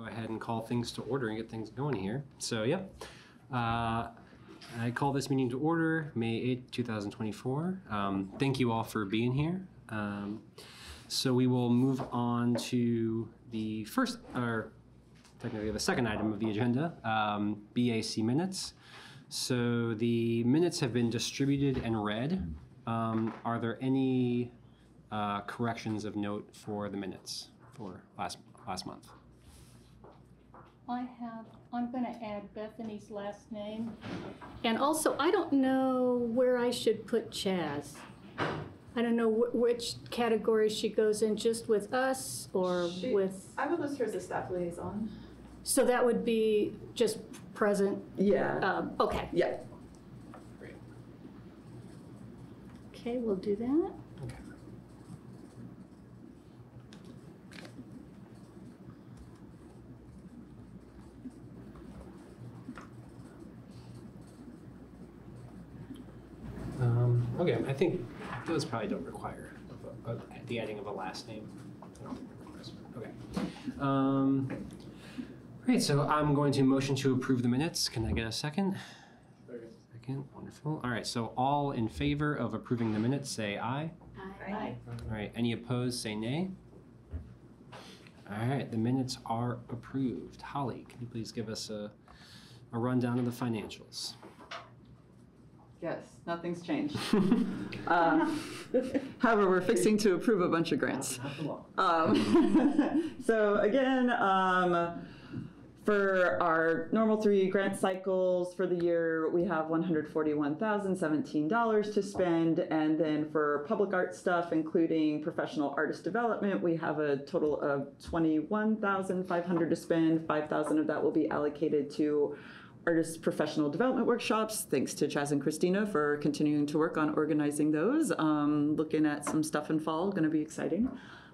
ahead and call things to order and get things going here. So, yeah. I call this meeting to order, May 8th, 2024. Thank you all for being here. So we will move on to the first, or technically the second item of the agenda, BAC minutes. So the minutes have been distributed and read. Are there any corrections of note for the minutes for last month? I'm going to add Bethany's last name. And also, I don't know where I should put Chaz. I don't know which category she goes in, just with us or with... I would list her as a staff liaison. So that would be just present? Yeah. Okay. Yeah. Great. Okay, we'll do that. Okay. Okay, I think those probably don't require the adding of a last name. I don't think it requires. Okay. Great, so I'm going to motion to approve the minutes. Can I get a second? Second, wonderful. All right, so all in favor of approving the minutes, say aye. Aye. All right, any opposed, say nay. All right, the minutes are approved. Holly, can you please give us a rundown of the financials? Yes, nothing's changed. However, we're fixing to approve a bunch of grants. So again, for our normal 3 grant cycles for the year, we have $141,017 to spend. And then for public art stuff, including professional artist development, we have a total of $21,500 to spend. $5,000 of that will be allocated to artist professional development workshops. Thanks to Chaz and Christina for continuing to work on organizing those. Looking at some stuff in fall, going to be exciting.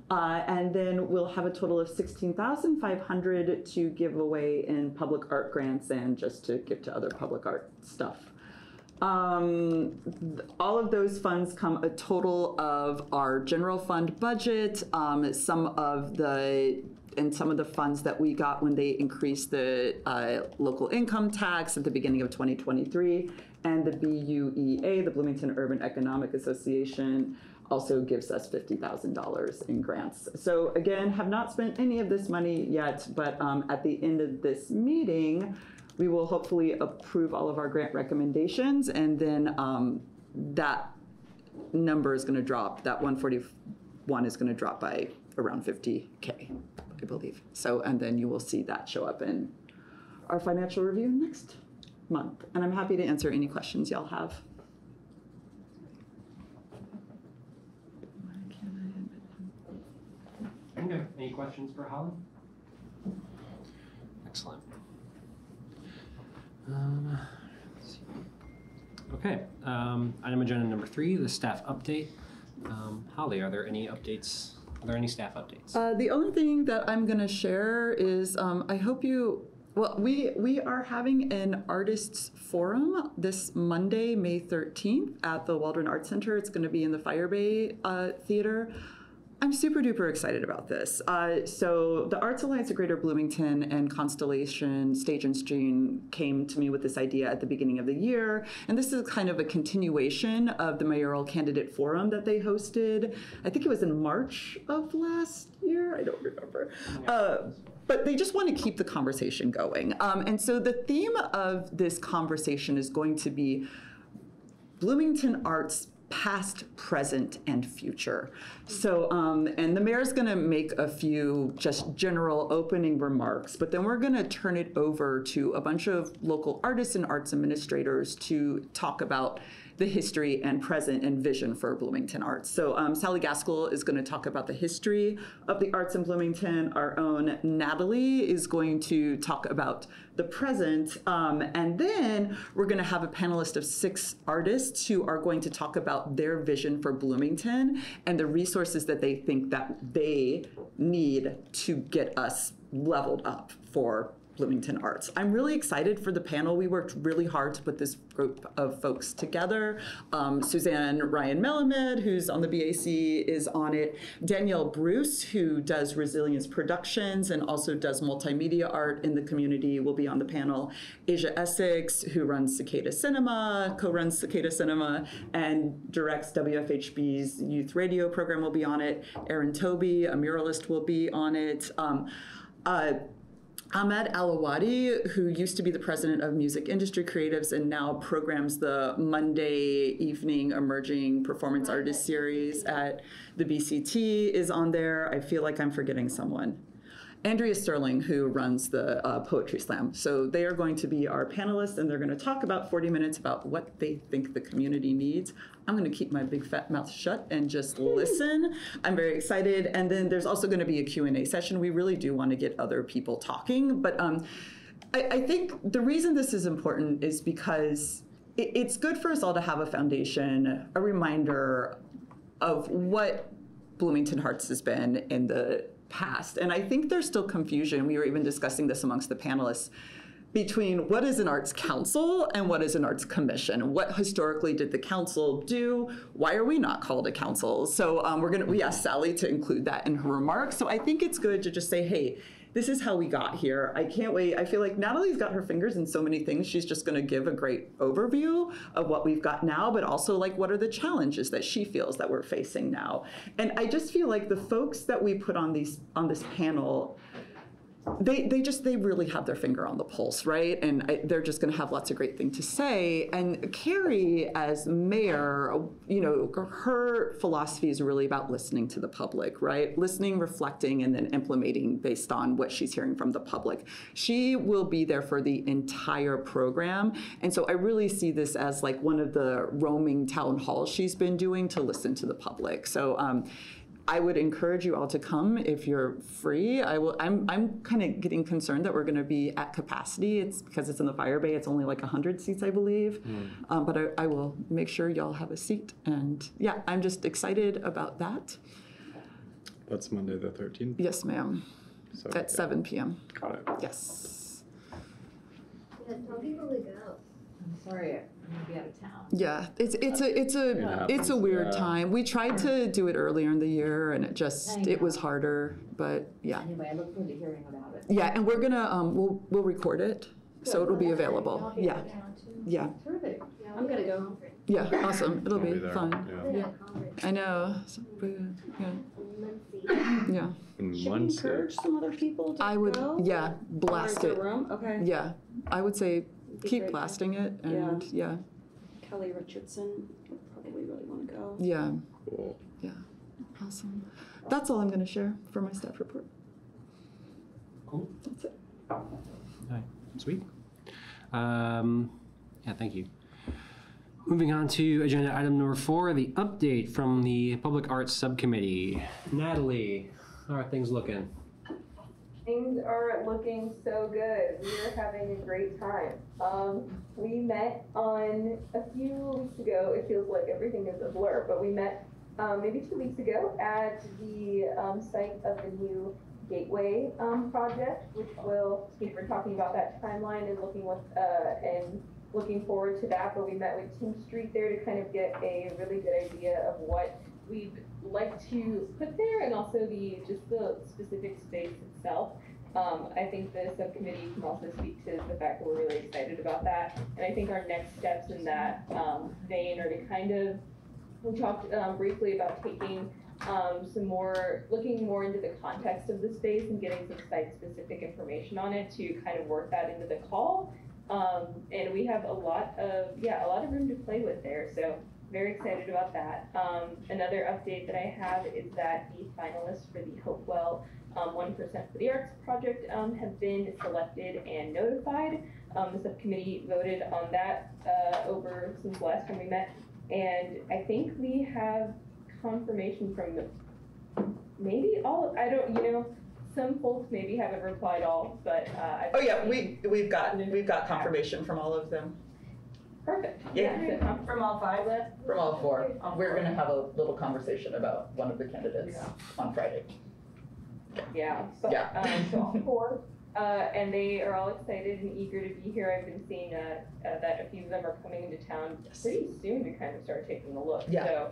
And then we'll have a total of $16,500 to give away in public art grants and just to give to other public art stuff. All of those funds come a total of our general fund budget, some of the funds that we got when they increased the local income tax at the beginning of 2023, and the BUEA, the Bloomington Urban Economic Association, also gives us $50,000 in grants. So again, have not spent any of this money yet, but at the end of this meeting, we will hopefully approve all of our grant recommendations, and then that number is going to drop. That 141 is going to drop by around 50K, I believe. So, and then you will see that show up in our financial review next month. And I'm happy to answer any questions y'all have. Okay. Any questions for Holly? Excellent. Let's see. Okay. Item agenda number 3, the staff update. Holly, are there any updates? Are there any staff updates? The only thing that I'm going to share is I hope you. Well, we are having an artists forum this Monday, May 13th at the Waldron Arts Center. It's going to be in the Fire Bay Theater. I'm super duper excited about this. So the Arts Alliance of Greater Bloomington and Constellation Stage and Screen came to me with this idea at the beginning of the year. And this is kind of a continuation of the mayoral candidate forum that they hosted. I think it was in March of last year. I don't remember. But they just want to keep the conversation going. And so the theme of this conversation is going to be Bloomington arts past, present, and future. So, and the mayor's gonna make a few just general opening remarks, but then we're gonna turn it over to a bunch of local artists and arts administrators to talk about the history and present and vision for Bloomington arts. So Sally Gaskell is going to talk about the history of the arts in Bloomington. Our own Natalie is going to talk about the present. And then we're going to have a panelist of 6 artists who are going to talk about their vision for Bloomington and the resources that they think that they need to get us leveled up for Bloomington Arts. I'm really excited for the panel. We worked really hard to put this group of folks together. Suzanne Ryan Melamed, who's on the BAC, is on it. Danielle Bruce, who does Resilience Productions and also does multimedia art in the community, will be on the panel. Asia Essex, who runs Cicada Cinema, co-runs Cicada Cinema, and directs WFHB's youth radio program, will be on it. Aaron Toby, a muralist, will be on it. Ahmed Alawadi, who used to be the president of Music Industry Creatives and now programs the Monday evening emerging performance artist series at the BCT, is on there. I feel like I'm forgetting someone. Andrea Sterling, who runs the Poetry Slam. So they are going to be our panelists, and they're going to talk about 40 minutes about what they think the community needs. I'm going to keep my big fat mouth shut and just listen. I'm very excited. And then there's also going to be a Q&A session. We really do want to get other people talking. But I think the reason this is important is because it's good for us all to have a foundation, a reminder of what Bloomington Hearts has been in the past. And I think there's still confusion. We were even discussing this amongst the panelists between what is an arts council and what is an arts commission. What historically did the council do? Why are we not called a council? So we asked Sally to include that in her remarks. So I think it's good to just say, hey, this is how we got here. I can't wait. I feel like Natalie's got her fingers in so many things. She's just going to give a great overview of what we've got now, but also like what are the challenges that she feels that we're facing now. And I just feel like the folks that we put on this panel, they really have their finger on the pulse, right? And they're just going to have lots of great things to say. And Carrie, as mayor, her philosophy is really about listening to the public, right? Listening, reflecting, and then implementing based on what she's hearing from the public. She will be there for the entire program. And so I really see this as like one of the roaming town halls she's been doing to listen to the public. So I would encourage you all to come if you're free. I'm kind of getting concerned that we're going to be at capacity. It's because it's in the Fire Bay. It's only like 100 seats, I believe. But I will make sure y'all have a seat. And yeah, I'm just excited about that. That's Monday the 13th? Yes, ma'am. So, At 7 p.m. Got it. Yes. Yeah, tell people to go. I'm sorry, I'm gonna be out of town. Yeah, it's a weird time. We tried to do it earlier in the year, and it was harder. But yeah. Anyway, I look forward to hearing about it. Yeah, and we're gonna we'll record it, so it'll be available. Yeah, yeah, Terrific. Yeah, I'm gonna go. yeah. Awesome. It'll I'll be there. fun. Yeah. I know. Yeah. In Should we Muncie. encourage some other people to I would. go? Yeah. Blast Or it. into a room? Okay. Yeah. I would say Be keep great. blasting it, and yeah. Kelly Richardson would probably really want to go. Yeah. Cool. Yeah. Awesome. That's all I'm going to share for my staff report. Cool. That's it. All right. Sweet. Yeah, thank you. Moving on to agenda item number 4, the update from the Public Arts Subcommittee. Natalie, how are things looking? Things are looking so good. We are having a great time. We met on a few weeks ago. It feels like everything is a blur, but we met maybe 2 weeks ago at the site of the new Gateway project, which we're talking about that timeline and looking forward to that. But we met with Team Street there to kind of get a really good idea of what we'd like to put there, and also the specific space itself. I think the subcommittee can also speak to the fact that we're really excited about that. And I think our next steps in that vein are to we talked briefly about taking looking more into the context of the space and getting some site-specific information on it to kind of work that into the call. And we have a lot of room to play with there. So very excited about that. Another update that I have is that the finalists for the Hopewell 1% for the Arts project have been selected and notified. The subcommittee voted on that over since the last time we met. And I think we have confirmation from maybe all, some folks maybe haven't replied all, but we've got confirmation from all of them. Perfect. Yeah. From all 5? From all 4. We're going to have a little conversation about one of the candidates on Friday. Yeah. But, Yeah. so all 4. And they are all excited and eager to be here. I've been seeing that a few of them are coming into town pretty soon to kind of start taking a look. Yeah. So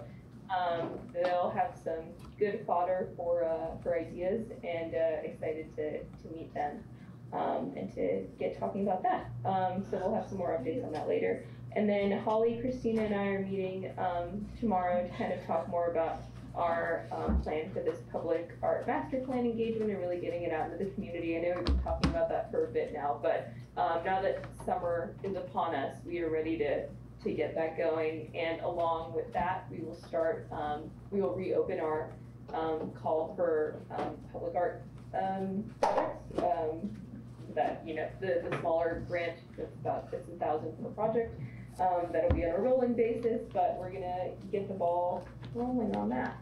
they'll have some good fodder for ideas, and excited to meet them and to get talking about that. So we'll have some more updates on that later. And then Holly, Christina, and I are meeting tomorrow to kind of talk more about our plan for this public art master plan engagement and really getting it out into the community. I know we've been talking about that for a bit now, but now that summer is upon us, we are ready to get that going. And along with that, we will start, we will reopen our call for public art projects. That, you know, the smaller grant, it's about 50,000 per project. That'll be on a rolling basis, but we're gonna get the ball rolling on that.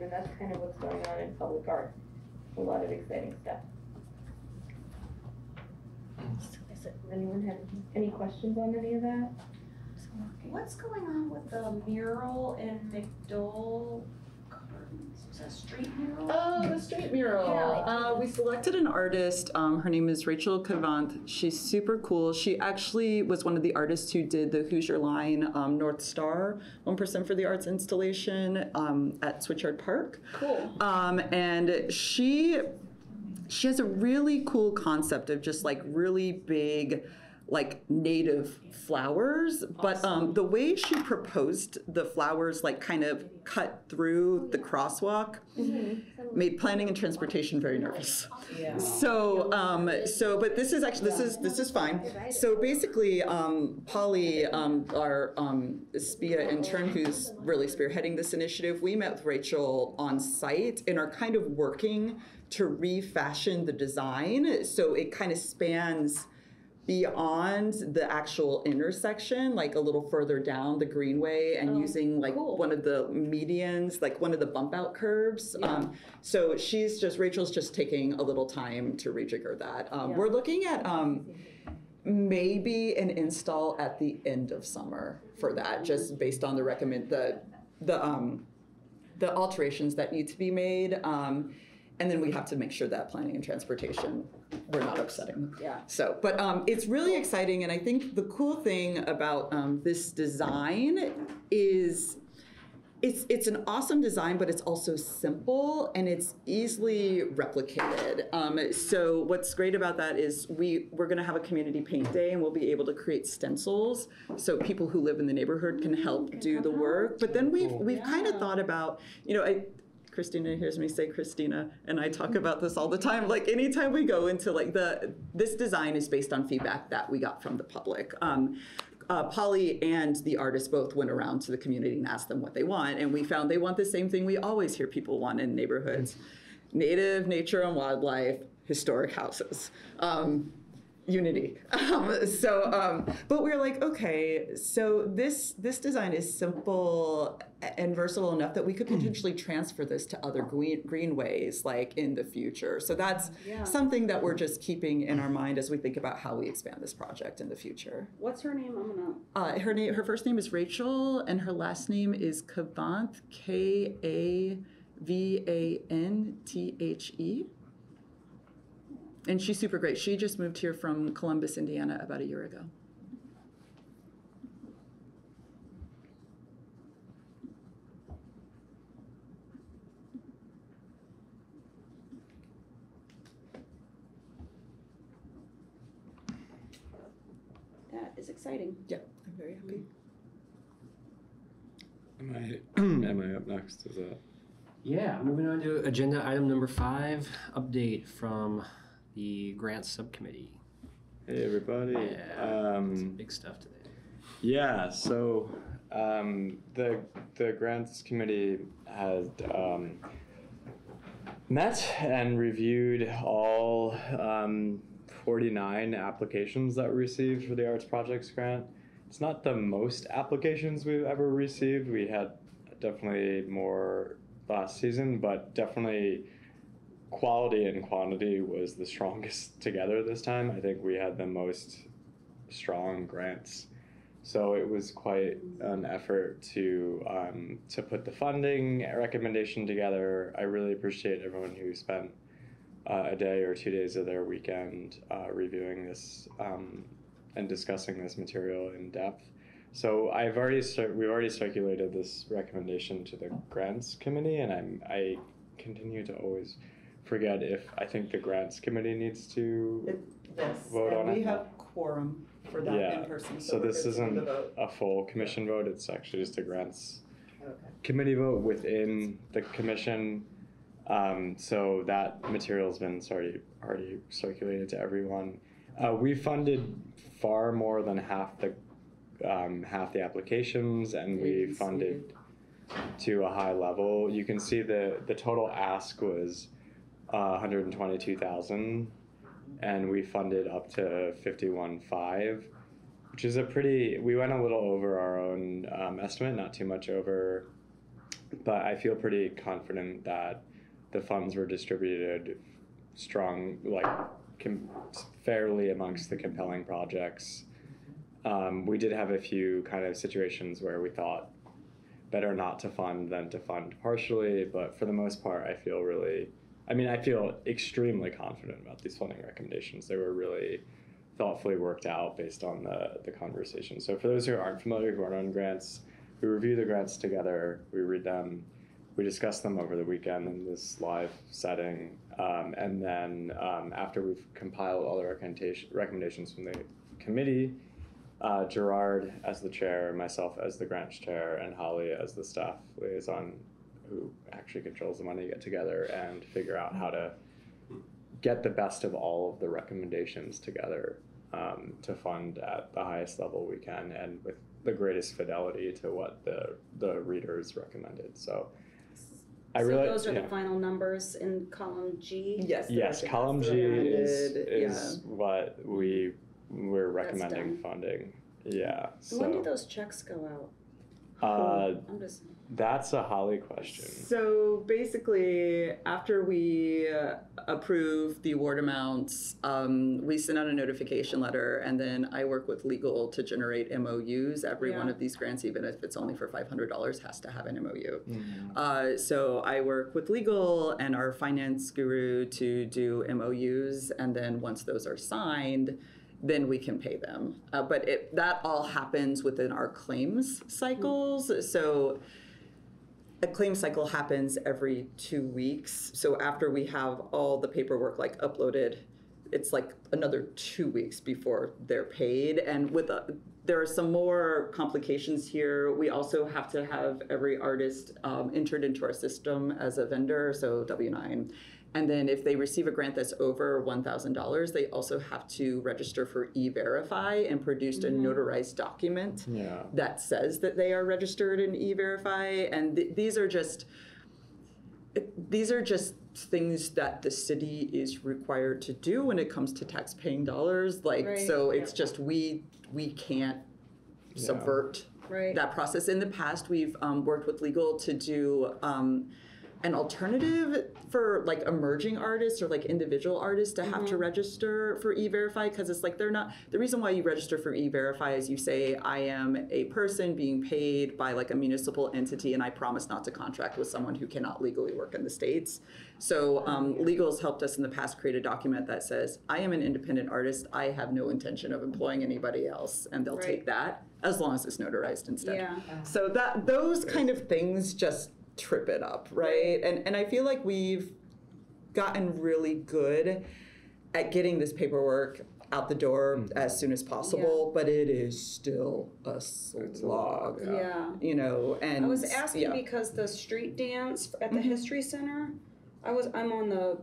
And that's kind of what's going on in public art. A lot of exciting stuff. Does anyone have any questions on any of that? What's going on with the mural in McDowell Gardens? Is that a street mural? Oh, the street mural. Yeah. We selected an artist. Her name is Rachel Kavant. She's super cool. She actually was one of the artists who did the Hoosier Line North Star 1% for the Arts installation at Switchyard Park. Cool. And she has a really cool concept of just like really big, like native flowers, but the way she proposed the flowers like kind of cut through the crosswalk made planning and transportation very nervous. Yeah. So but this is actually this is fine. So basically, Polly, our SPIA intern who's really spearheading this initiative, we met with Rachel on site and are kind of working to refashion the design so it kind of spans beyond the actual intersection, like a little further down the greenway, and using like one of the medians, like one of the bump out curves. So Rachel's just taking a little time to rejigger that. We're looking at maybe an install at the end of summer for that, just based on the alterations that need to be made. And then we have to make sure that planning and transportation, we're not upsetting them. Yeah. So, but it's really exciting, and I think the cool thing about this design is it's an awesome design, but it's also simple and it's easily replicated. So what's great about that is we're going to have a community paint day, and we'll be able to create stencils so people who live in the neighborhood can help do the work. But then we've kind of thought about, you know, Christina hears me say Christina, and I talk about this all the time. Like anytime we go into like this design is based on feedback that we got from the public. Polly and the artist both went around to the community and asked them what they want, and we found they want the same thing we always hear people want in neighborhoods: native, nature and wildlife, historic houses. Unity. But we're like, okay, so this design is simple and versatile enough that we could potentially transfer this to other greenways like in the future. So that's something that we're just keeping in our mind as we think about how we expand this project in the future. What's her name? I'm gonna. Her first name is Rachel, and her last name is Kavant, Kavanthe. And she's super great. She just moved here from Columbus, Indiana about a year ago. That is exciting. Yeah, I'm very happy. Am I up next? Is that? Yeah, moving on to agenda item number 5, update from the grants subcommittee. Hey everybody. Yeah, some big stuff today. Yeah, so the grants committee had met and reviewed all 49 applications that were received for the Arts Projects Grant. It's not the most applications we've ever received. We had definitely more last season, but definitely quality and quantity was the strongest together this time. I think we had the most strong grants. So it was quite an effort to put the funding recommendation together. I really appreciate everyone who spent a day or 2 days of their weekend reviewing this and discussing this material in depth. So we've already circulated this recommendation to the grants committee, and I continue to always forget if I think the grants committee needs to Yes, vote on and we it. have quorum for that Yeah, in person. so we're this good to isn't vote. a full commission vote, it's actually just a grants Okay. committee vote within the commission. So that material's been already circulated to everyone. We funded far more than half the applications, and we funded to a high level. You can see the total ask was 122,000, and we funded up to 51.5, which is we went a little over our own estimate, not too much over, but I feel pretty confident that the funds were distributed fairly amongst the compelling projects. We did have a few kind of situations where we thought better not to fund than to fund partially, but for the most part, I feel extremely confident about these funding recommendations. They were really thoughtfully worked out based on the conversation. So for those who aren't familiar, who aren't on grants, we review the grants together, we read them, we discuss them over the weekend in this live setting, and then after we've compiled all the recommendations from the committee, Gerard as the chair, myself as the grants chair, and Holly as the staff liaison who actually controls the money, get together and figure out how to get the best of all of the recommendations together to fund at the highest level we can and with the greatest fidelity to what the readers recommended. So those are the final numbers in column G? Yes, column G is what we're recommending funding. Yeah. So when do those checks go out? That's a Holly question. So basically, after we approve the award amounts, we send out a notification letter, and then I work with legal to generate MOUs. Every one of these grants, even if it's only for $500, has to have an MOU. Mm-hmm. So I work with legal and our finance guru to do MOUs, and then once those are signed, then we can pay them. But that all happens within our claims cycles. Mm-hmm. So a claim cycle happens every 2 weeks. So after we have all the paperwork uploaded, it's another 2 weeks before they're paid. And there are some more complications here. We also have to have every artist entered into our system as a vendor, so W-9. And then if they receive a grant that's over $1,000, they also have to register for E-Verify and produce a notarized document that says that they are registered in E-Verify. And these are just things that the city is required to do when it comes to tax-paying dollars. So it's just we can't subvert that process. In the past, we've worked with legal to do an alternative for emerging artists or individual artists to have to register for E-Verify, because it's they're not, the reason why you register for E-Verify is you say, I am a person being paid by a municipal entity and I promise not to contract with someone who cannot legally work in the States. So legal's helped us in the past create a document that says, I am an independent artist, I have no intention of employing anybody else, and they'll take that as long as it's notarized instead. Yeah. So those kind of things just trip it up, right? And I feel like we've gotten really good at getting this paperwork out the door as soon as possible, but it is still a slog. And I was asking because the street dance at the History Center, I'm on the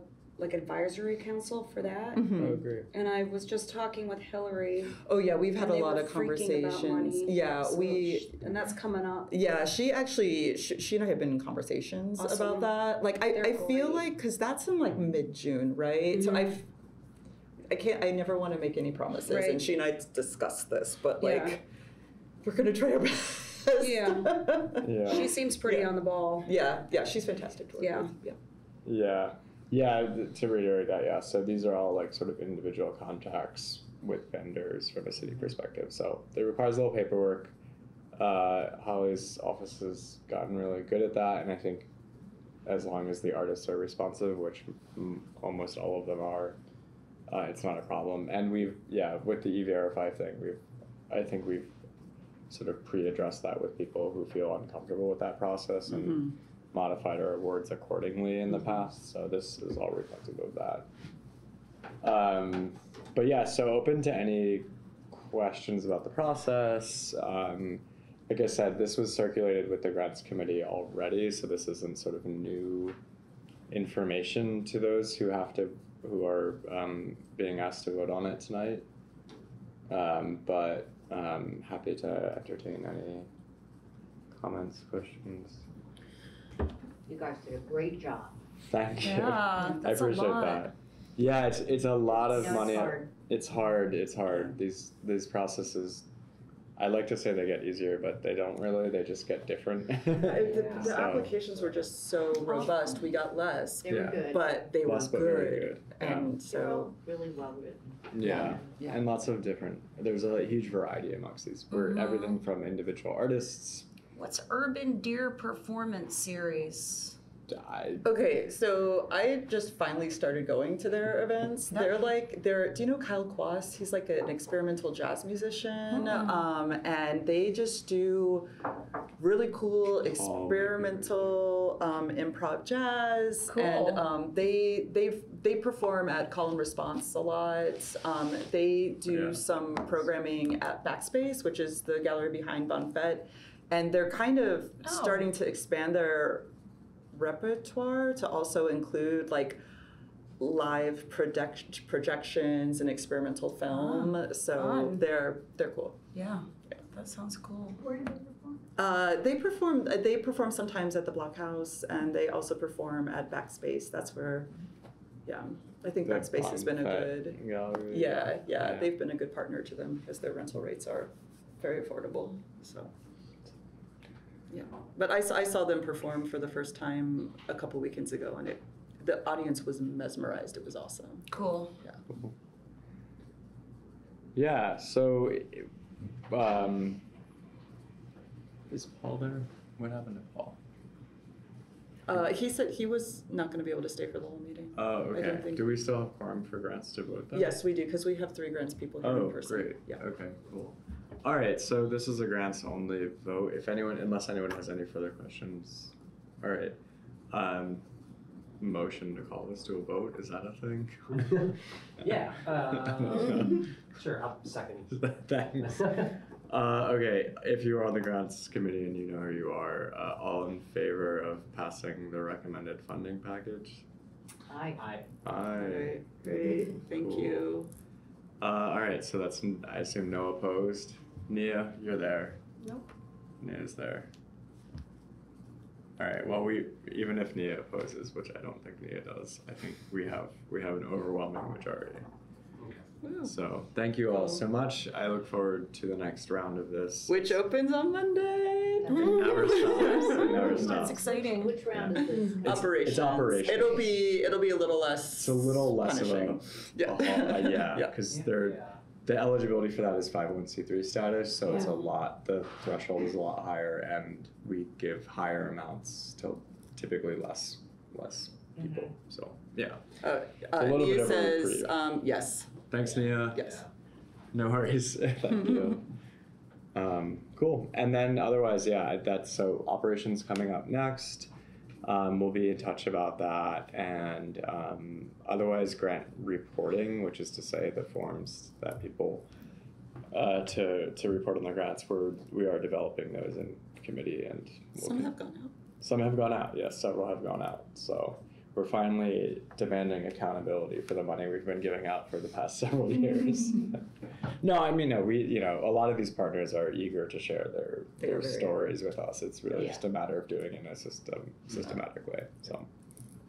advisory council for that. Oh, great. And I was just talking with Hillary. Oh yeah, we've had a lot of conversations. And that's coming up. Yeah, she and I have been in conversations about that. I feel because that's in mid-June, right? So I never want to make any promises, and she and I discussed this, but we're gonna try our best. She seems pretty on the ball. Yeah, she's fantastic to work with. Yeah, to reiterate that, so these are all sort of individual contacts with vendors from a city perspective. So it requires a little paperwork. Holly's office has gotten really good at that, and I think as long as the artists are responsive, which almost all of them are, it's not a problem. And with the E-Verify thing, I think we've sort of pre-addressed that with people who feel uncomfortable with that process and modified our awards accordingly in the past. So this is all reflective of that. But yeah, so open to any questions about the process. Like I said, this was circulated with the grants committee already, so this isn't sort of new information to those who are being asked to vote on it tonight. But happy to entertain any comments, questions. You guys did a great job. Thank you. Yeah, I that's a appreciate lot. that. Yeah, it's a lot of Yeah, money. it's hard. It's hard. These processes, I like to say they get easier, but they don't really. They just get different. The So- applications were just so robust. We got less, They were Yeah. good. but they were Less but very good. good. And They were so, all really well written. Yeah. Yeah. And lots of different. There's a huge variety amongst these. We're everything from individual artists. What's Urban Deer Performance Series? okay, so I just finally started going to their events. Yeah. Do you know Kyle Quast? He's like an experimental jazz musician. And they just do really cool experimental improv jazz. Cool. And they perform at Call and Response a lot. They do Yeah. some programming at Backspace, which is the gallery behind Bonfette. And they're kind of starting to expand their repertoire to also include like live projections and experimental film. So fun. they're cool. Yeah, that sounds cool. Where do they perform? They perform sometimes at the Blockhouse, and they also perform at Backspace. That's where, I think The Backspace has been a good. gallery. Yeah, they've been a good partner to them because their rental rates are very affordable. So. Yeah, but I saw them perform for the first time a couple weekends ago, and the audience was mesmerized. It was awesome. Cool. Yeah. So, is Paul there? What happened to Paul? He said he was not going to be able to stay for the whole meeting. Oh, I don't okay. think- Do we still have quorum for grants to vote though? Yes, we do, because we have 3 grants people here Oh, in person. great. Yeah. Okay, cool. All right, so this is a grants only vote. Unless anyone has any further questions. All right. Motion to call this to a vote, is that a thing? Yeah. Sure, I'll second. Thanks. Okay, if you are on the grants committee and you know who you are, all in favor of passing the recommended funding package? Aye. Aye. Great. Thank Cool. you. All right, so that's, I assume, no opposed. Nia, you're there. Nope. Nia's there. All right, well, even if Nia opposes, which I don't think Nia does, I think we have an overwhelming majority. Woo. So thank you all so much. I look forward to the next round of this. Which opens on Monday. It never stops. It never stops. That's exciting. Which round is this? Operations. It's operations. It'll be a little less. It's a little less punishing. of Yeah. yeah, because the eligibility for that is 501c3 status, so it's a lot. The threshold is a lot higher, and we give higher amounts to typically less people. So yeah. A little bit Nia of a says reprieve. yes. Thanks, Nia. Yes. No worries. Thank you. Cool. And then otherwise, that's so operations coming up next. We'll be in touch about that, and otherwise grant reporting, which is to say the forms that people to report on the grants. We are developing those in committee, and Some have gone out. Some have gone out. Yes, several have gone out. So we're finally demanding accountability for the money we've been giving out for the past several years. No, I mean, a lot of these partners are eager to share their stories with us. It's really just a matter of doing it in a systematic way. So,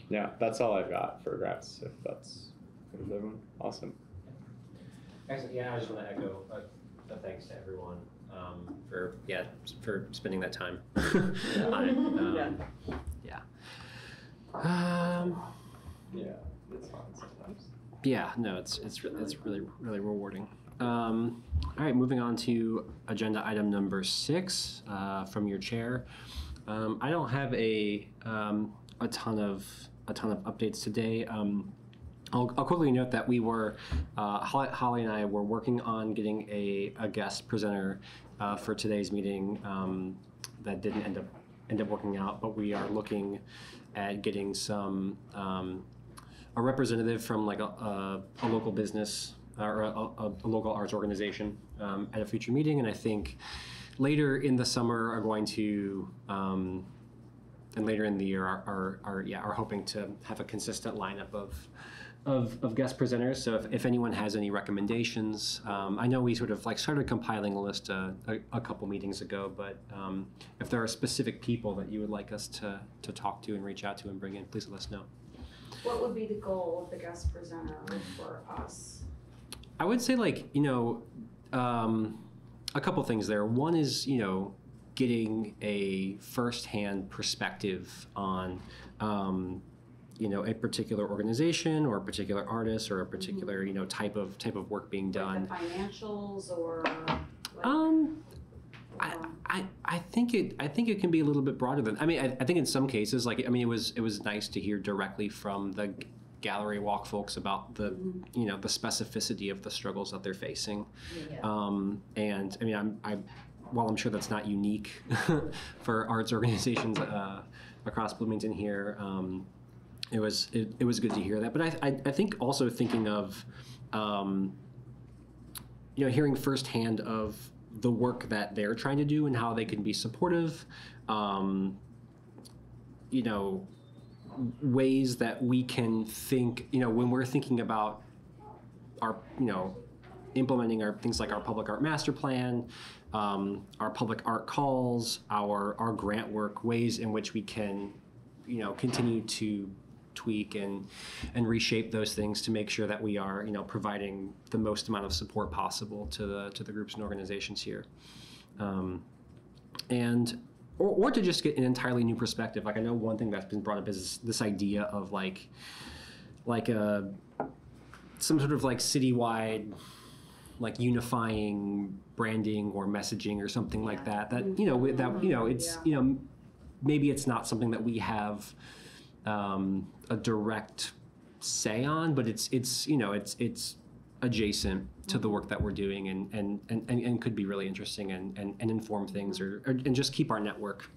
yeah, that's all I've got for grants. If that's good with everyone, awesome. Excellent. Yeah, I just want to echo a thanks to everyone for spending that time on it. Yeah, it's fun sometimes. Yeah, no, it's really rewarding. All right, moving on to agenda item number 6 from your chair. I don't have a a ton of updates today. I'll quickly note that we were, Holly and I were working on getting a guest presenter for today's meeting that didn't end up working out, but we are looking at getting some a representative from like a local business or a local arts organization at a future meeting, and I think later in the summer are going to and later in the year are hoping to have a consistent lineup of guest presenters. So if anyone has any recommendations, I know we sort of like started compiling a list a couple meetings ago, but if there are specific people that you would like us to talk to and reach out to and bring in, please let us know. What would be the goal of the guest presenter for us? I would say like, a couple things there. One is, getting a firsthand perspective on, a particular organization or a particular artist or a particular, type of work being done. Like the financials or? I think it can be a little bit broader than. I mean, I think in some cases, like, it was nice to hear directly from the gallery walk folks about the the specificity of the struggles that they're facing. Yeah. And I mean, while I'm sure that's not unique for arts organizations across Bloomington here, it was good to hear that. But I think also thinking of hearing firsthand of the work that they're trying to do and how they can be supportive, ways that we can think, when we're thinking about our, implementing our things like our public art master plan, our public art calls, our grant work, ways in which we can, continue to tweak and reshape those things to make sure that we are, providing the most amount of support possible to the groups and organizations here. Or to just get an entirely new perspective. Like, I know one thing that's been brought up is this idea of like some sort of like citywide, like unifying branding or messaging or something like that. It's maybe it's not something that we have a direct say on, but it's adjacent to the work that we're doing and could be really interesting and inform things and just keep our network,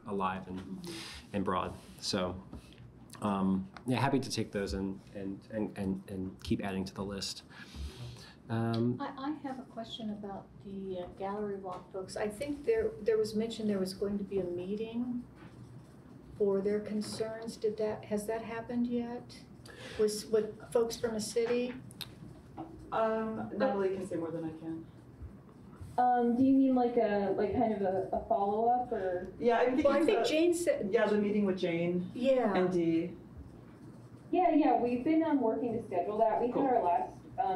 alive and broad. So happy to take those and keep adding to the list. I have a question about the gallery walk folks. I think there was mention there was going to be a meeting for their concerns. Has that happened yet? With folks from a city? Natalie can say more than I can. Do you mean like kind of a follow up or? Yeah, I think Jane said. Yeah, the meeting with Jane. Yeah. And Dee. Yeah, we've been working to schedule that. We had our last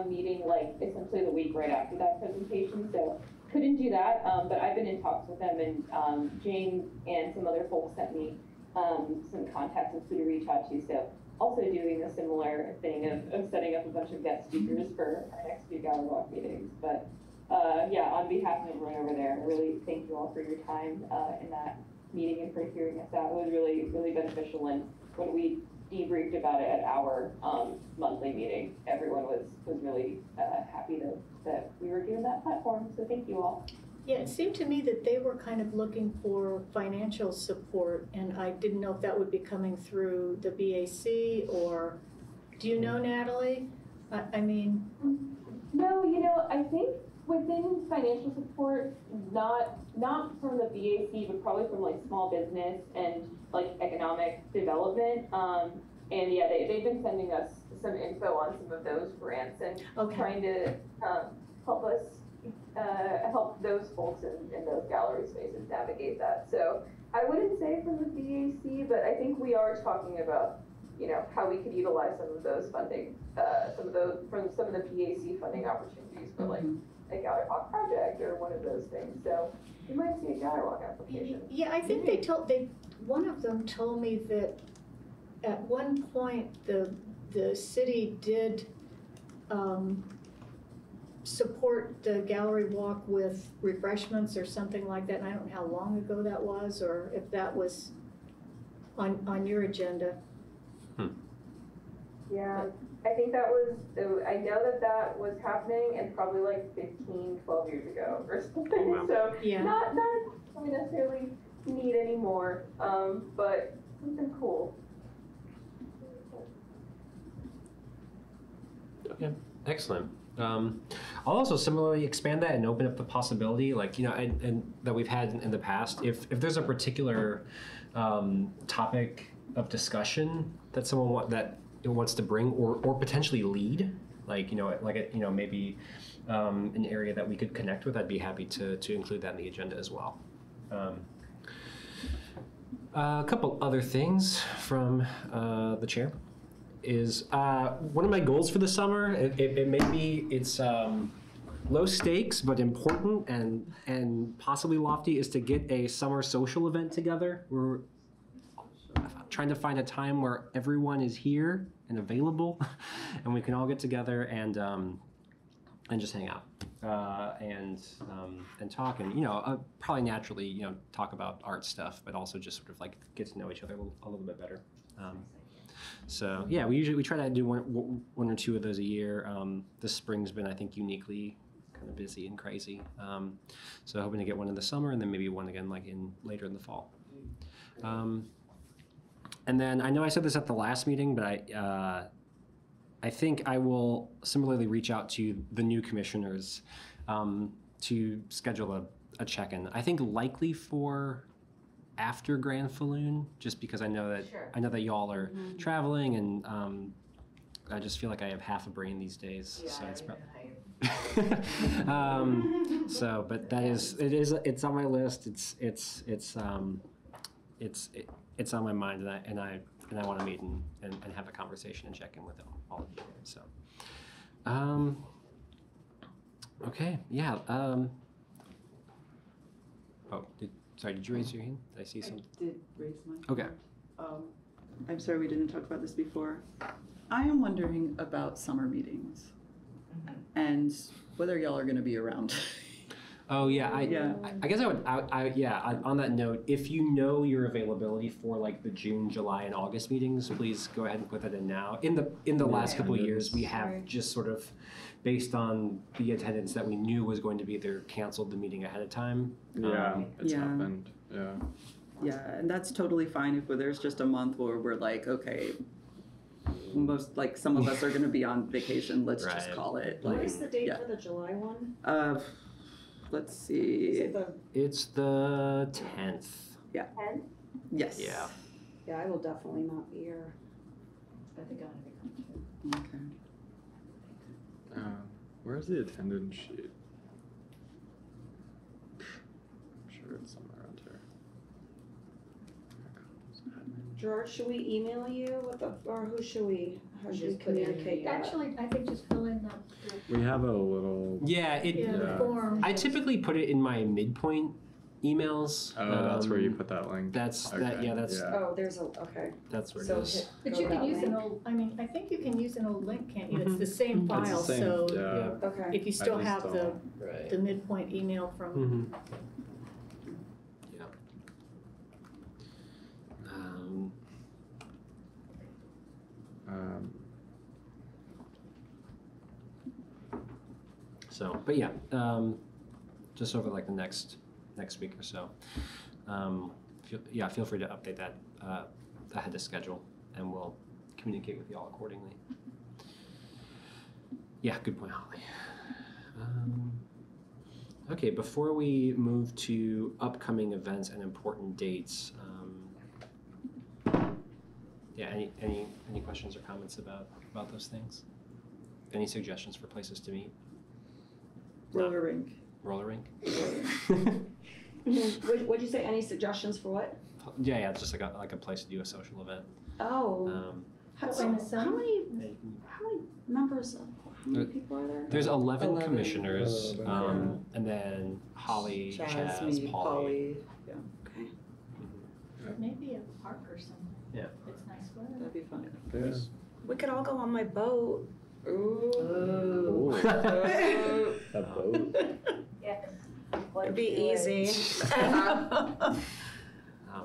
meeting like essentially the week right after that presentation, so couldn't do that. But I've been in talks with them, and Jane and some other folks sent me some contacts and who to reach out to. So also doing a similar thing of setting up a bunch of guest speakers for our next few gallery walk meetings. But on behalf of everyone over there, I really thank you all for your time in that meeting and for hearing us out. It was really, really beneficial. And when we debriefed about it at our monthly meeting, everyone was really happy that we were given that platform. So thank you all. Yeah, it seemed to me that they were kind of looking for financial support, and I didn't know if that would be coming through the BAC or, do you know, Natalie? I mean. No, I think within financial support, not from the BAC, but probably from like small business and like economic development. And yeah, they've been sending us some info on some of those grants and trying to help us help those folks in those gallery spaces navigate that. So I wouldn't say from the BAC, but I think we are talking about how we could utilize some of those funding, some of the BAC funding opportunities for like a gallery walk project or one of those things. So you might see a gallery walk application. Yeah, I think one of them told me that at one point the city did support the gallery walk with refreshments or something like that, and I don't know how long ago that was or if that was on your agenda. Yeah, I think that was, I know that was happening and probably like 15, 12 years ago or something. Wow. So Yeah. not something necessarily need anymore, but something cool. Okay, excellent. I'll also similarly expand that and open up the possibility, like, you know, and that we've had in the past. If there's a particular topic of discussion that someone wants to bring or potentially lead, like, you know, maybe an area that we could connect with, I'd be happy to include that in the agenda as well. A couple other things from the chair is one of my goals for the summer. It's low stakes but important and possibly lofty, is to get a summer social event together. We're trying to find a time where everyone is here and available, and we can all get together and just hang out and talk, and, you know, probably naturally, you know, talk about art stuff, but also just sort of like get to know each other a little bit better. So yeah, we try to do one or two of those a year. This spring's been, I think, uniquely kind of busy and crazy. So hoping to get one in the summer, and then maybe one again like later in the fall. And then I know I said this at the last meeting, but I think I will similarly reach out to the new commissioners to schedule a check-in. I think likely for after Grand Falloon, just because I know that y'all are traveling, and I just feel like I have half a brain these days. Yeah, so it's probably so, but it's on my list. It's on my mind, and I want to meet and have a conversation and check in with all of you. So, okay, yeah. Sorry, did you raise your hand? Did I see something? I did raise mine. Okay. I'm sorry we didn't talk about this before. I am wondering about summer meetings and whether y'all are going to be around. Oh yeah, I guess I would. On that note, if you know your availability for like the June, July, and August meetings, please go ahead and put that in now. In the last couple of years, we have just sort of, based on the attendance that we knew was going to be there, canceled the meeting ahead of time. Yeah, it's happened. Yeah. Yeah, and that's totally fine if there's just a month where we're like, okay, some of us are going to be on vacation. Let's just call it. What is the date for the July one? Let's see. It's the 10th. Yeah. 10? Yes. Yeah. Yeah, I will definitely not be here. I think I'm gonna be coming too. Okay. Where's the attendance sheet? I'm sure it's somewhere around here. George, should we email you or how should we communicate that? Actually, I think just fill in We have a little. the form. I typically put it in my midpoint emails. Oh, that's where you put that link. That's okay. Oh, there's okay. That's where So it is. But you can use an old, I think you can use an old link, can't you? It's the same It's the file, same, so yeah. Okay. if you still just have don't. the midpoint email from, Yeah. So, but yeah, just over like the next week or so. Feel free to update that ahead of schedule, and we'll communicate with y'all accordingly. Yeah, good point, Holly. Okay, before we move to upcoming events and important dates, any questions or comments about those things? Any suggestions for places to meet? Roller rink. Roller rink? What'd you say? Any suggestions for what? Yeah, it's just like a place to do a social event. Oh. How many members? How many people are there? There's 11 commissioners, and then Holly, Chaz, me, Polly. Yeah. Okay. maybe a park or something. Yeah. It's nice weather. That'd be fun. Yeah. We could all go on my boat. Ooh. A boat. Yeah. It'd be easy.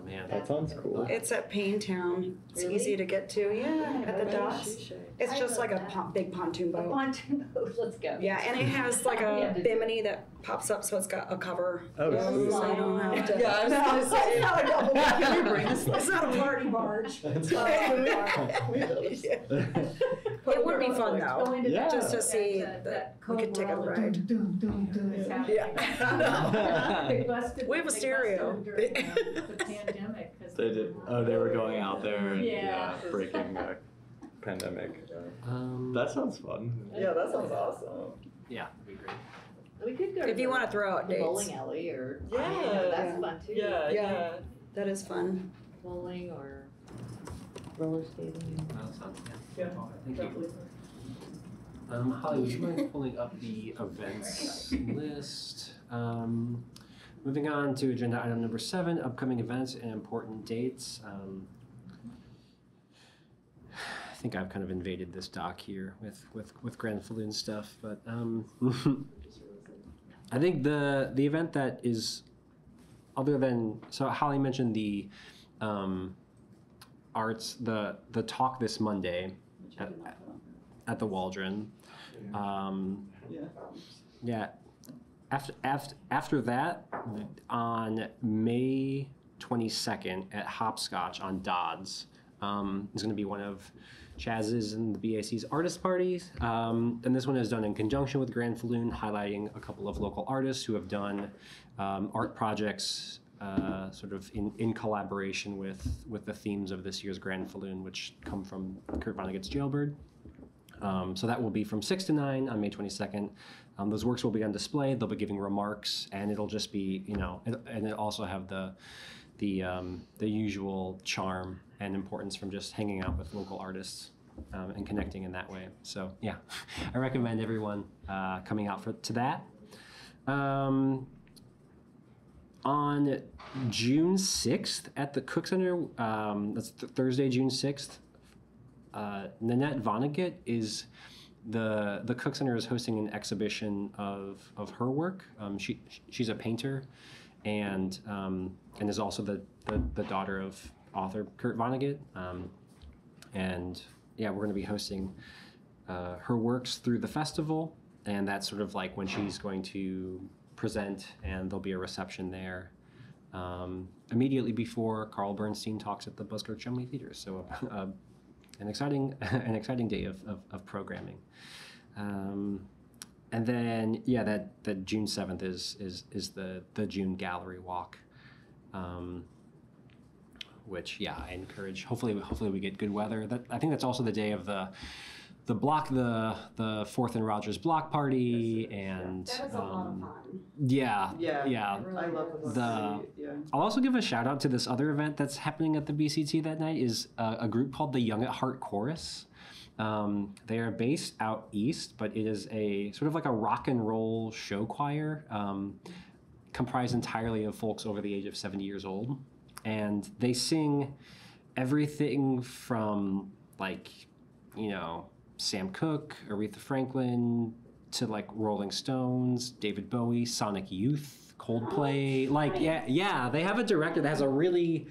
man. That sounds cool. It's at Town. It's Really? easy to get to. Yeah, at the docks. It's I just love like a that. big pontoon A boat. pontoon boat, let's go. Yeah, and it has like We a have to do it. bimini that pops up, so it's got a cover. Oh, Yes. sweet. So you don't have to. Yeah, I was gonna say. It's not a double. Can we bring this? It's not a party barge. It would be fun Go though, into Yeah. that- just to see that that we code could take where a all the ride. doom, doom, doom is happening. Yeah. They busted- We have a they stereo. busted them during the pandemic. 'cause They did. Oh, they were going out there and Yeah. breaking the pandemic. Um, That sounds fun. Yeah, that sounds awesome. yeah, that'd be great. We could go to If you the- want to throw out the dates, bowling alley or, Yeah. that's fun too. Yeah, yeah. that is fun. Bowling or roller skating. That sounds Yeah, Thank you. definitely. Holly, would you mind pulling up the events list? Moving on to agenda item number 7, upcoming events and important dates. I think I've kind of invaded this doc here with Grand Falloon stuff, but I think the event that is, other than, so Holly mentioned the arts, the talk this Monday at the Waldron. Yeah. After that, on May 22nd at Hopscotch on Dodds, is going to be one of Chaz's and the BAC's artist parties. And this one is done in conjunction with Grand Falloon, highlighting a couple of local artists who have done art projects sort of in collaboration with the themes of this year's Grand Falloon, which come from Kurt Vonnegut's Jailbird. So that will be from 6 to 9 on May 22nd. Those works will be on display. They'll be giving remarks, and it'll just be, and it also have the usual charm and importance from just hanging out with local artists and connecting in that way. So yeah, I recommend everyone coming out to that. On June 6th at the Cook Center, that's Thursday, June 6th, Nanette Vonnegut is the Cook Center is hosting an exhibition of her work. She's a painter, and is also the daughter of author Kurt Vonnegut. And yeah, we're going to be hosting her works through the festival, and that's sort of like when she's going to present, and there'll be a reception there immediately before Carl Bernstein talks at the Buskirk Chumley Theater. So an exciting day of programming. And then yeah, that June 7th is the June gallery walk, which yeah, I encourage. Hopefully we get good weather. I think that's also the day of the 4th and Rogers block party, and That was a lot of fun. yeah. I love The- yeah. I'll also give a shout out to this other event that's happening at the BCT that night. Is a group called the Young at Heart Chorus. They are based out east, but it is a sort of like a rock and roll show choir, comprised entirely of folks over the age of 70 years old, and they sing everything from like, Sam Cooke, Aretha Franklin, to like Rolling Stones, David Bowie, Sonic Youth, Coldplay. Like, yeah, they have a director that has a really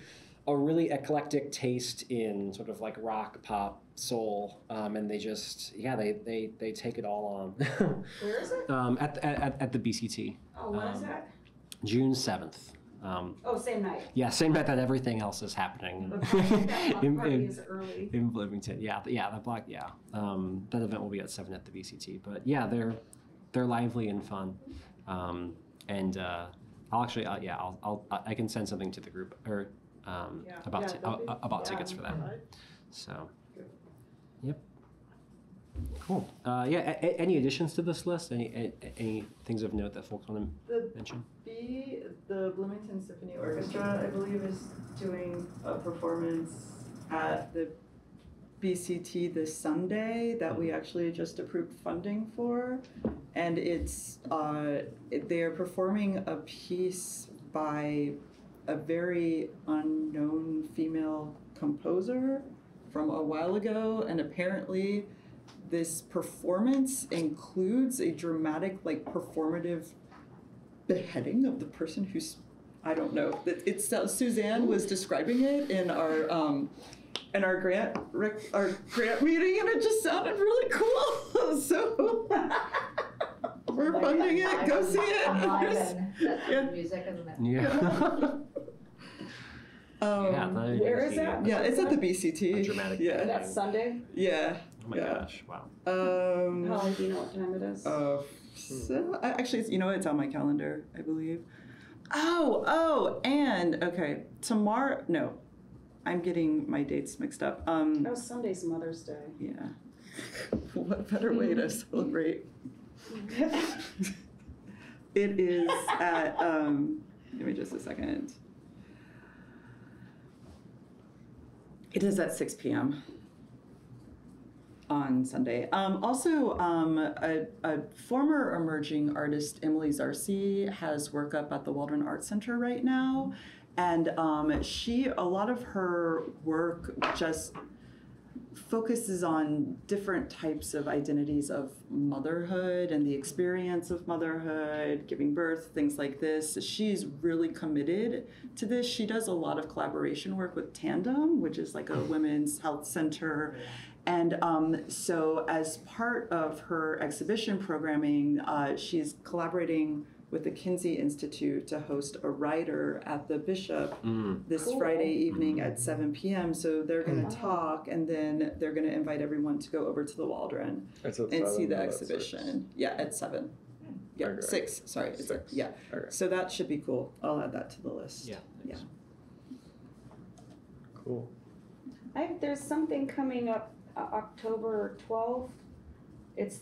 eclectic taste in sort of like rock, pop, soul, and they just, they take it all on. Where is it? At the BCT. Oh, when is that? June 7th. Same night. Yeah, same night that everything else is happening. That party is early. In Bloomington, that event will be at 7 at the BCT. But yeah, they're lively and fun, and I'll actually, I can send something to the group or about tickets for that. So, yep, cool. Any additions to this list? Any things of note that folks want to mention? The Bloomington Symphony Orchestra, I believe, is doing a performance at the BCT this Sunday that we actually just approved funding for, and it's they are performing a piece by a very unknown female composer from a while ago, and apparently this performance includes a dramatic, like, performative beheading of the person who's I don't know. It's Suzanne was describing it in our grant meeting, and it just sounded really cool. So we're funding it. Go see it. That's Yeah. the music, isn't it? Yeah. Where is that? Yeah, it's at the BCT. A dramatic Yeah. That's Sunday? Yeah. Oh my gosh! Wow. Holly, do you know what time it is? So, actually, it's on my calendar, I believe. And okay, tomorrow. No, I'm getting my dates mixed up. Sunday's Mother's Day. Yeah. What better way to celebrate? It is at. Give me just a second. It is at 6 p.m. on Sunday. Also, a former emerging artist, Emily Zarcy, has work up at the Waldron Art Center right now. And a lot of her work just focuses on different types of identities of motherhood and the experience of motherhood, giving birth, things like this. She's really committed to this. She does a lot of collaboration work with Tandem, which is like a women's health center. And so as part of her exhibition programming, she's collaborating with the Kinsey Institute to host a writer at the Bishop this Friday evening at 7 p.m. So they're going to talk, and then they're going to invite everyone to go over to the Waldron and see the exhibition. Yeah, at 7. Yeah, Okay. 6. Sorry. It's 6. Yeah. Okay. So that should be cool. I'll add that to the list. Yeah. Yeah. Cool. There's something coming up October 12th. It's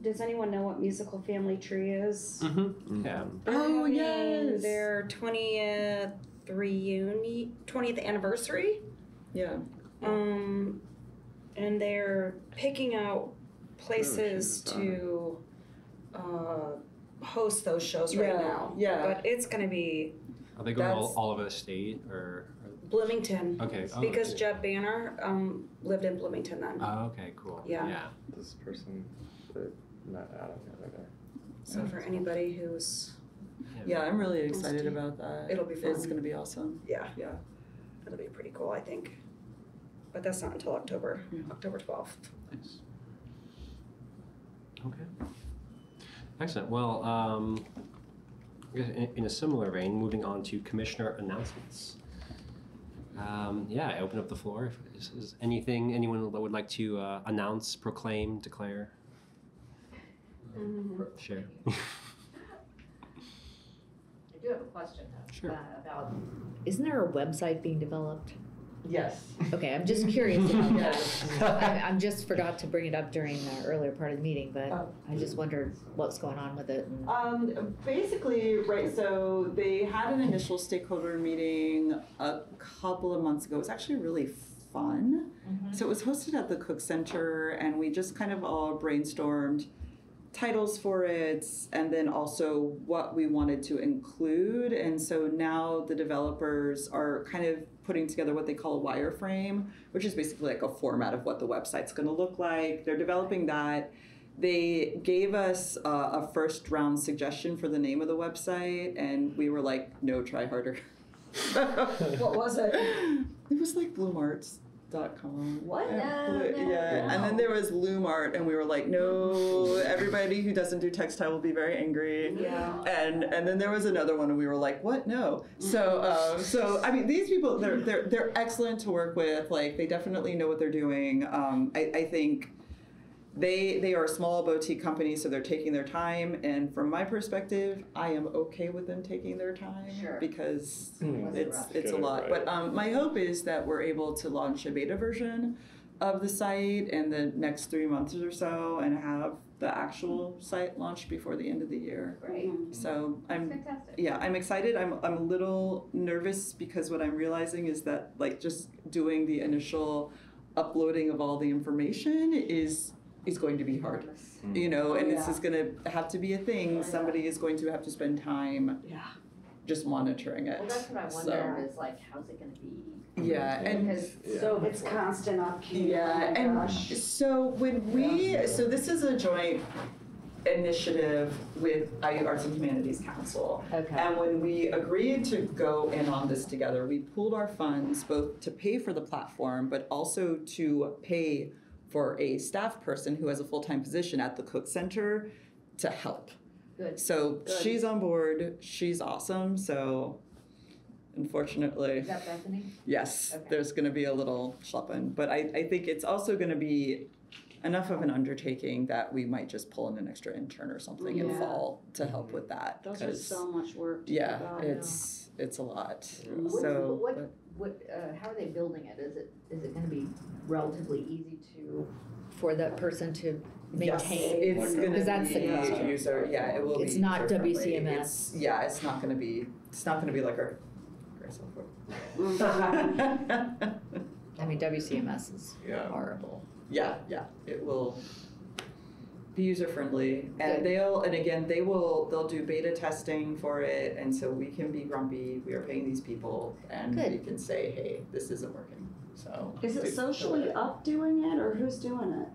does anyone know what Musical Family Tree is? Mm-hmm. Yeah. Oh, yes. Their 20th anniversary. Yeah. And they're picking out places to host those shows right now. Yeah. But it's going to be Are they going all over the state or? Bloomington. Okay. Oh, because okay. Jeb Banner lived in Bloomington then. Oh, okay. Cool. Yeah. This person that met Adam the other day. So for anybody who's Yeah, I'm really excited about that. It'll be fun. It's going to be awesome. yeah, Yeah. it'll be pretty cool, I think. But that's not until October 12th. Nice. Okay. Excellent. Well, I guess in a similar vein, moving on to commissioner announcements. I open up the floor. If is anyone that would like to announce, proclaim, declare? Share. I do have a question though. Sure. About, isn't there a website being developed? Yes. Okay, I'm just curious about that. I just forgot to bring it up during the earlier part of the meeting, but I just wondered what's going on with it. Basically, right, so they had an initial stakeholder meeting a couple of months ago. It was actually really fun. Mm-hmm. So it was hosted at the Cook Center, and we just kind of all brainstormed titles for it, and then also what we wanted to include. And so now the developers are kind of putting together what they call a wireframe, which is basically like a format of what the website's going to look like. They're developing that. They gave us a first round suggestion for the name of the website, and we were like, no, try harder. What was it? It was like bloomarts.com. What? Yeah, and then there was Loomart, and we were like, no, everybody who doesn't do textile will be very angry. Yeah. And then there was another one, and we were like, what? No. So I mean, these people, they're excellent to work with. Like, they definitely know what they're doing. I think they are a small boutique company, so they're taking their time. And from my perspective, I am okay with them taking their time because it's a lot. Right. But my hope is that we're able to launch a beta version of the site in the next 3 months or so, and have the actual site launched before the end of the year. Great. So Fantastic. I'm excited. I'm a little nervous because what I'm realizing is that like just doing the initial uploading of all the information is going to be hard, you know, and this is going to have to be a thing. Somebody is going to have to spend time just monitoring it. Well, that's what I wonder is like, how's it going to be? Yeah, and So it's constant upkeep. yeah, and so when so this is a joint initiative with IU Arts and Humanities Council. Okay. And when we agreed to go in on this together, we pooled our funds both to pay for the platform, but also to pay for a staff person who has a full-time position at the Cook Center to help. Good. So she's on board, she's awesome, so unfortunately. Is that Bethany? Yes, Okay. there's gonna be a little schlepping, but I think it's also gonna be enough of an undertaking that we might just pull in an extra intern or something in Yeah. fall to help with that. Those are 'cause, so much work to yeah, put on. it's a lot. What- So how are they building it? Is it gonna be relatively easy for that person to yes, maintain? it's gonna Because that's the be question. user. Yeah, it will It's be not user-friendly. WCMS. It's not gonna be. It's not gonna be like our software. I mean, WCMS is Yeah. horrible. Yeah, it will be user friendly, and Good. they'll do beta testing for it, and so we can be grumpy. We are paying these people, and Good. we can say, hey, this isn't working. So Is it Socially Up doing it, or who's doing it?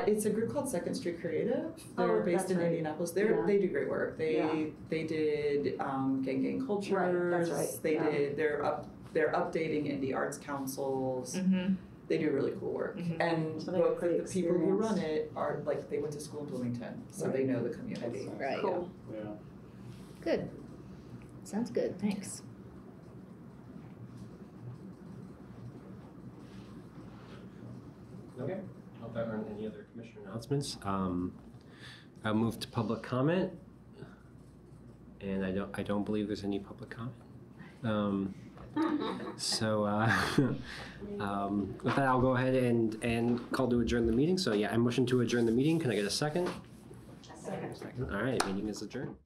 It's a group called Second Street Creative. They're Oh, based that's in right. Indianapolis. Yeah. They do great work. Yeah. They did Gang Cultures. Right, that's right. They Yeah. did. They're updating indie arts councils. Mm-hmm. They do really cool work, Mhm. and So they have both great the people who experience. run it are like they went to school in Bloomington, so they know the community. Right. Cool. Yeah. Good. Sounds good. Thanks. Okay. If there aren't any other commissioner announcements, I'll move to public comment, and I don't believe there's any public comment. So with that, I'll go ahead and call to adjourn the meeting. So yeah, I motion to adjourn the meeting. Can I get a second? Second. Second. All right, meeting is adjourned.